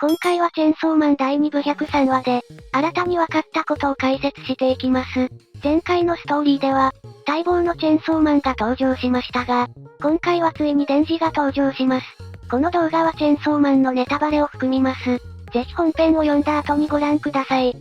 今回はチェンソーマン第2部103話で、新たに分かったことを解説していきます。前回のストーリーでは、待望のチェンソーマンが登場しましたが、今回はついにデンジが登場します。この動画はチェンソーマンのネタバレを含みます。ぜひ本編を読んだ後にご覧ください。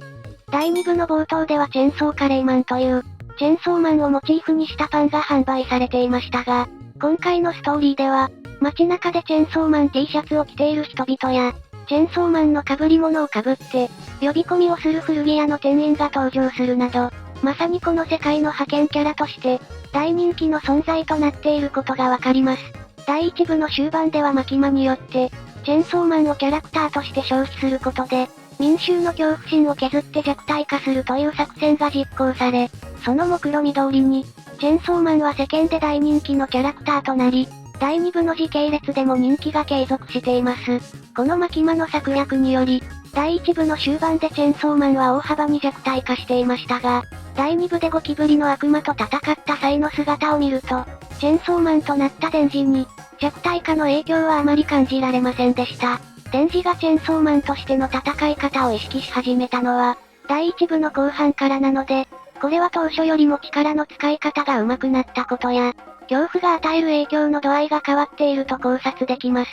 第2部の冒頭ではチェンソーカレーマンという、チェンソーマンをモチーフにしたパンが販売されていましたが、今回のストーリーでは、街中でチェンソーマン T シャツを着ている人々や、チェンソーマンの被り物を被って、呼び込みをする古着屋の店員が登場するなど、まさにこの世界の派遣キャラとして、大人気の存在となっていることがわかります。第1部の終盤ではマキマによって、チェンソーマンをキャラクターとして消費することで、民衆の恐怖心を削って弱体化するという作戦が実行され、その目論見通りに、チェンソーマンは世間で大人気のキャラクターとなり、第2部の時系列でも人気が継続しています。このマキマの策略により、第1部の終盤でチェンソーマンは大幅に弱体化していましたが、第2部でゴキブリの悪魔と戦った際の姿を見ると、チェンソーマンとなったデンジに、弱体化の影響はあまり感じられませんでした。デンジがチェンソーマンとしての戦い方を意識し始めたのは、第1部の後半からなので、これは当初よりも力の使い方が上手くなったことや、恐怖が与える影響の度合いが変わっていると考察できます。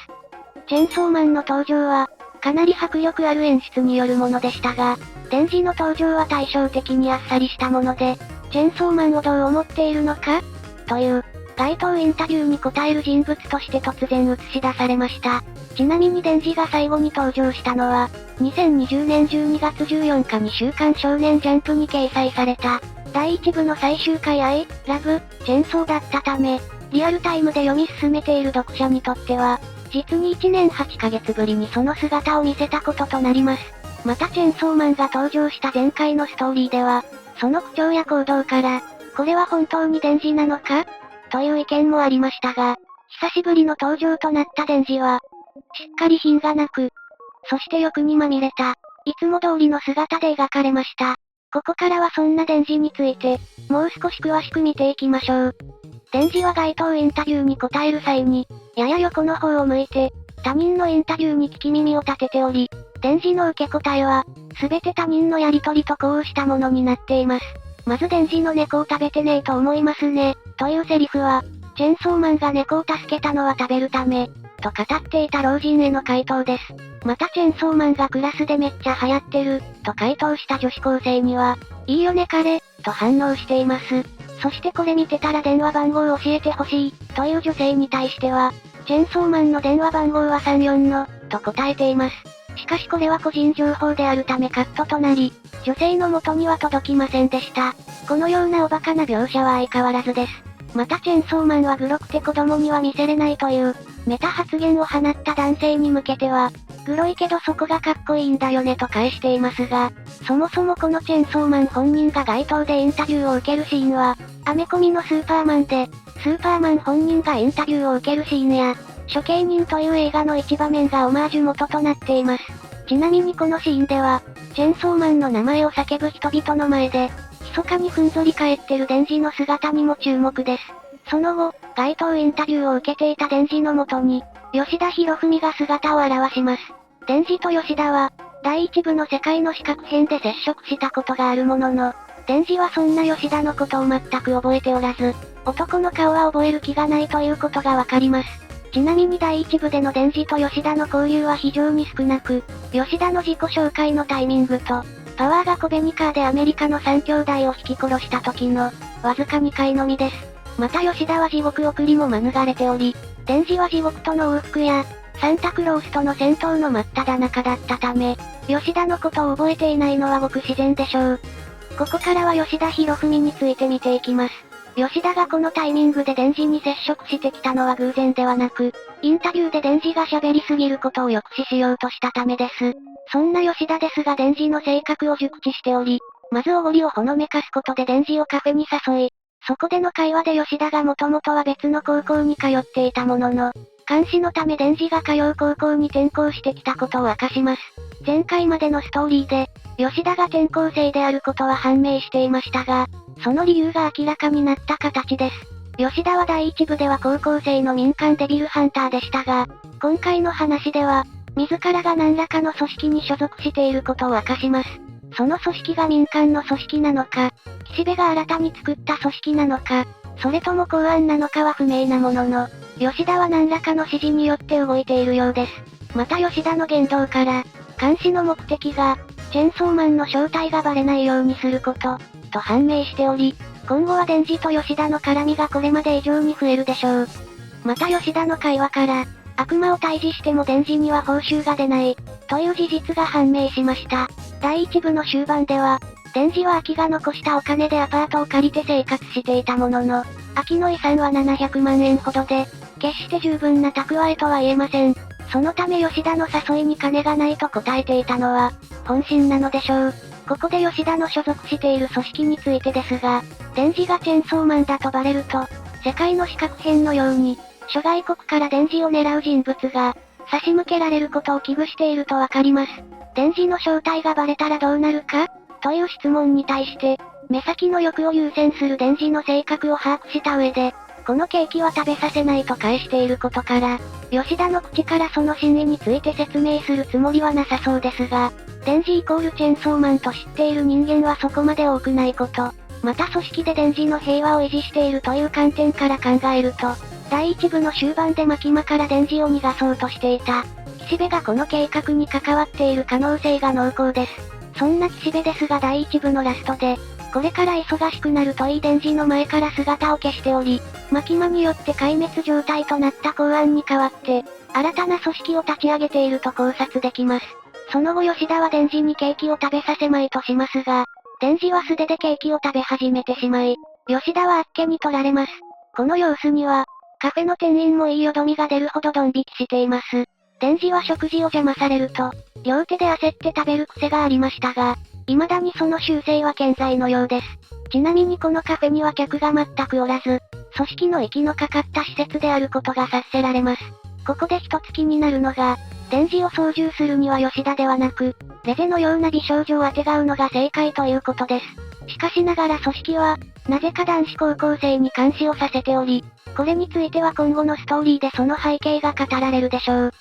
チェンソーマンの登場は、かなり迫力ある演出によるものでしたが、デンジの登場は対照的にあっさりしたもので、チェンソーマンをどう思っているのかという、街頭インタビューに答える人物として突然映し出されました。ちなみにデンジが最後に登場したのは、2020年12月14日に週刊少年ジャンプに掲載された、第1部の最終回ラブ、チェンソーだったため、リアルタイムで読み進めている読者にとっては、実に1年8ヶ月ぶりにその姿を見せたこととなります。またチェンソーマンが登場した前回のストーリーでは、その口調や行動から、これは本当にデンジなのかという意見もありましたが、久しぶりの登場となったデンジは、しっかり品がなく、そして欲にまみれた、いつも通りの姿で描かれました。ここからはそんなデンジについて、もう少し詳しく見ていきましょう。デンジは街頭インタビューに答える際に、やや横の方を向いて、他人のインタビューに聞き耳を立てており、デンジの受け答えは、すべて他人のやりとりと呼応したものになっています。まずデンジの猫を食べてねえと思いますね、というセリフは、チェンソーマンが猫を助けたのは食べるため、と語っていた老人への回答です。またチェンソーマンがクラスでめっちゃ流行ってる、と回答した女子高生には、いいよね彼、と反応しています。そしてこれ見てたら電話番号教えてほしい、という女性に対しては、チェンソーマンの電話番号は34の、と答えています。しかしこれは個人情報であるためカットとなり、女性の元には届きませんでした。このようなおバカな描写は相変わらずです。またチェンソーマンはグロくて子供には見せれないという、メタ発言を放った男性に向けては、グロいけどそこがかっこいいんだよねと返していますが、そもそもこのチェンソーマン本人が街頭でインタビューを受けるシーンは、アメコミのスーパーマンで、スーパーマン本人がインタビューを受けるシーンや、処刑人という映画の一場面がオマージュ元となっています。ちなみにこのシーンでは、チェンソーマンの名前を叫ぶ人々の前で、密かにふんぞり返ってるデンジの姿にも注目です。その後、街頭インタビューを受けていたデンジのもとに、吉田博文が姿を現します。デンジと吉田は、第1部の世界の四角編で接触したことがあるものの、デンジはそんな吉田のことを全く覚えておらず、男の顔は覚える気がないということがわかります。ちなみに第1部でのデンジと吉田の交流は非常に少なく、吉田の自己紹介のタイミングと、パワーがコベニカーでアメリカの3兄弟を引き殺した時の、わずか2回のみです。また吉田は地獄送りも免れており、デンジは地獄との往復や、サンタクロースとの戦闘の真っ只中だったため、吉田のことを覚えていないのはごく自然でしょう。ここからは吉田博文について見ていきます。吉田がこのタイミングでデンジに接触してきたのは偶然ではなく、インタビューでデンジが喋りすぎることを抑止しようとしたためです。そんな吉田ですがデンジの性格を熟知しており、まずおごりをほのめかすことでデンジをカフェに誘い、そこでの会話で吉田がもともとは別の高校に通っていたものの、監視のためデンジが通う高校に転校してきたことを明かします。前回までのストーリーで、吉田が転校生であることは判明していましたが、その理由が明らかになった形です。吉田は第1部では高校生の民間デビルハンターでしたが、今回の話では、自らが何らかの組織に所属していることを明かします。その組織が民間の組織なのか、岸辺が新たに作った組織なのか、それとも公安なのかは不明なものの、吉田は何らかの指示によって動いているようです。また吉田の言動から、監視の目的が、チェンソーマンの正体がバレないようにすること、と判明しており、今後はデンジと吉田の絡みがこれまで以上に増えるでしょう。また吉田の会話から、悪魔を退治してもデンジには報酬が出ない、という事実が判明しました。第1部の終盤では、デンジはアキが残したお金でアパートを借りて生活していたものの、アキの遺産は700万円ほどで、決して十分な蓄えとは言えません。そのため吉田の誘いに金がないと答えていたのは、本心なのでしょう。ここで吉田の所属している組織についてですが、デンジがチェンソーマンだとバレると、世界の四角片のように、諸外国からデンジを狙う人物が、差し向けられることを危惧しているとわかります。デンジの正体がバレたらどうなるかという質問に対して、目先の欲を優先するデンジの性格を把握した上で、このケーキは食べさせないと返していることから、吉田の口からその真意について説明するつもりはなさそうですが、デンジイコールチェンソーマンと知っている人間はそこまで多くないこと、また組織でデンジの平和を維持しているという観点から考えると、第1部の終盤でマキマからデンジを逃がそうとしていた、岸辺がこの計画に関わっている可能性が濃厚です。そんな岸辺ですが第1部のラストで、これから忙しくなるといいデンジの前から姿を消しており、マキマによって壊滅状態となった公安に代わって、新たな組織を立ち上げていると考察できます。その後吉田はデンジにケーキを食べさせまいとしますが、デンジは素手でケーキを食べ始めてしまい、吉田はあっけに取られます。この様子には、カフェの店員もいいよどみが出るほどドン引きしています。デンジは食事を邪魔されると、両手で焦って食べる癖がありましたが、未だにその習性は健在のようです。ちなみにこのカフェには客が全くおらず、組織の息のかかった施設であることが察せられます。ここで一つ気になるのが、デンジを操縦するには吉田ではなく、レゼのような美少女をあてがうのが正解ということです。しかしながら組織は、なぜか男子高校生に監視をさせており、これについては今後のストーリーでその背景が語られるでしょう。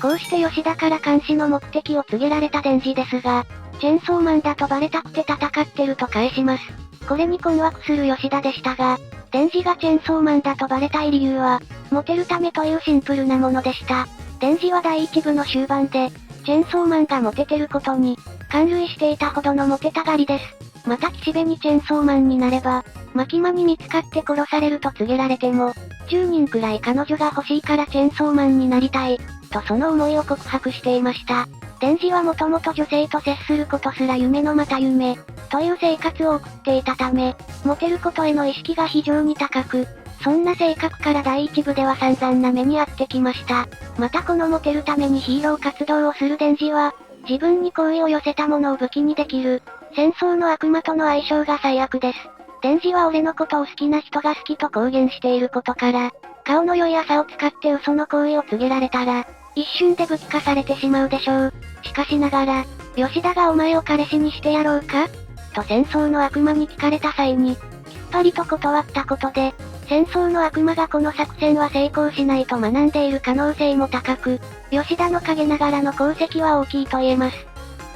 こうして吉田から監視の目的を告げられたデンジですが、チェンソーマンだとバレたくて戦ってると返します。これに困惑する吉田でしたが、デンジがチェンソーマンだとバレたい理由は、モテるためというシンプルなものでした。デンジは第1部の終盤で、チェンソーマンがモテてることに、感涙していたほどのモテたがりです。また岸辺にチェンソーマンになれば、マキマに見つかって殺されると告げられても、10人くらい彼女が欲しいからチェンソーマンになりたい、とその思いを告白していました。デンジはもともと女性と接することすら夢のまた夢、という生活を送っていたため、モテることへの意識が非常に高く、そんな性格から第1部では散々な目に遭ってきました。またこのモテるためにヒーロー活動をするデンジは、自分に好意を寄せたものを武器にできる、戦争の悪魔との相性が最悪です。デンジは俺のことを好きな人が好きと公言していることから、顔の良い朝を使って嘘の行為を告げられたら、一瞬で武器化されてしまうでしょう。しかしながら、吉田がお前を彼氏にしてやろうかと戦争の悪魔に聞かれた際に、きっぱりと断ったことで、戦争の悪魔がこの作戦は成功しないと学んでいる可能性も高く、吉田の陰ながらの功績は大きいと言えます。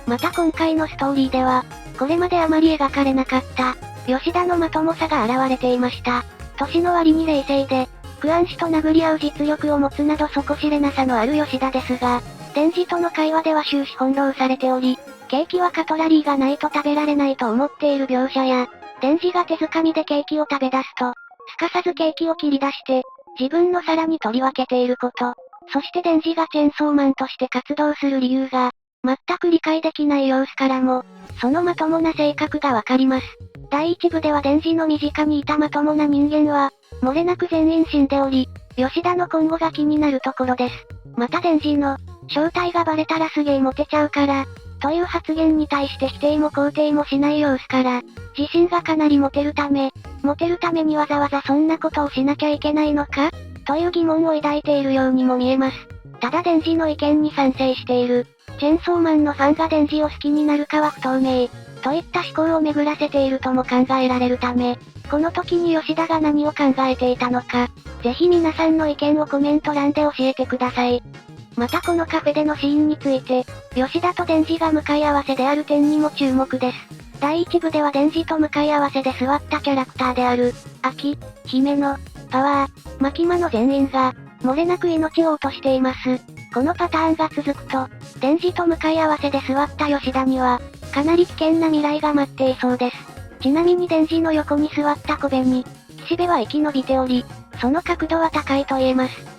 また今回のストーリーでは、これまであまり描かれなかった、吉田のまともさが現れていました。年の割に冷静で、クアン氏と殴り合う実力を持つなど底知れなさのある吉田ですが、デンジとの会話では終始翻弄されており、ケーキはカトラリーがないと食べられないと思っている描写や、デンジが手づかみでケーキを食べ出すと、すかさずケーキを切り出して、自分の皿に取り分けていること、そしてデンジがチェンソーマンとして活動する理由が、全く理解できない様子からも、そのまともな性格がわかります。第1部ではデンジの身近にいたまともな人間は、漏れなく全員死んでおり、吉田の今後が気になるところです。またデンジの、正体がバレたらすげえモテちゃうから、という発言に対して否定も肯定もしない様子から、自信がかなりモテるためにわざわざそんなことをしなきゃいけないのかという疑問を抱いているようにも見えます。ただデンジの意見に賛成している、チェンソーマンのファンがデンジを好きになるかは不透明、といった思考を巡らせているとも考えられるため、この時に吉田が何を考えていたのか、ぜひ皆さんの意見をコメント欄で教えてください。またこのカフェでのシーンについて、吉田とデンジが向かい合わせである点にも注目です。第1部ではデンジと向かい合わせで座ったキャラクターである、アキ、姫野、パワー、マキマの全員が、漏れなく命を落としています。このパターンが続くと、デンジと向かい合わせで座った吉田には、かなり危険な未来が待っていそうです。ちなみにデンジの横に座った小部に、岸辺は生き延びており、その角度は高いと言えます。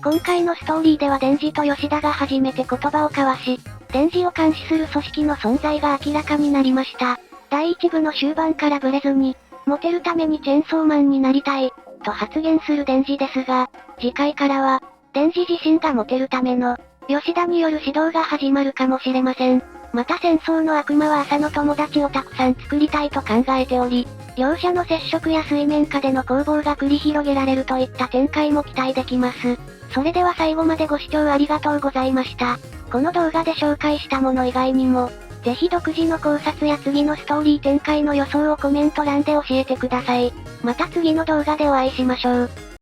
今回のストーリーではデンジと吉田が初めて言葉を交わし、デンジを監視する組織の存在が明らかになりました。第1部の終盤からブレずに、モテるためにチェーンソーマンになりたい、と発言するデンジですが、次回からは、デンジ自身がモテるための、吉田による指導が始まるかもしれません。また戦争の悪魔は朝の友達をたくさん作りたいと考えており、両者の接触や水面下での攻防が繰り広げられるといった展開も期待できます。それでは最後までご視聴ありがとうございました。この動画で紹介したもの以外にも、ぜひ独自の考察や次のストーリー展開の予想をコメント欄で教えてください。また次の動画でお会いしましょう。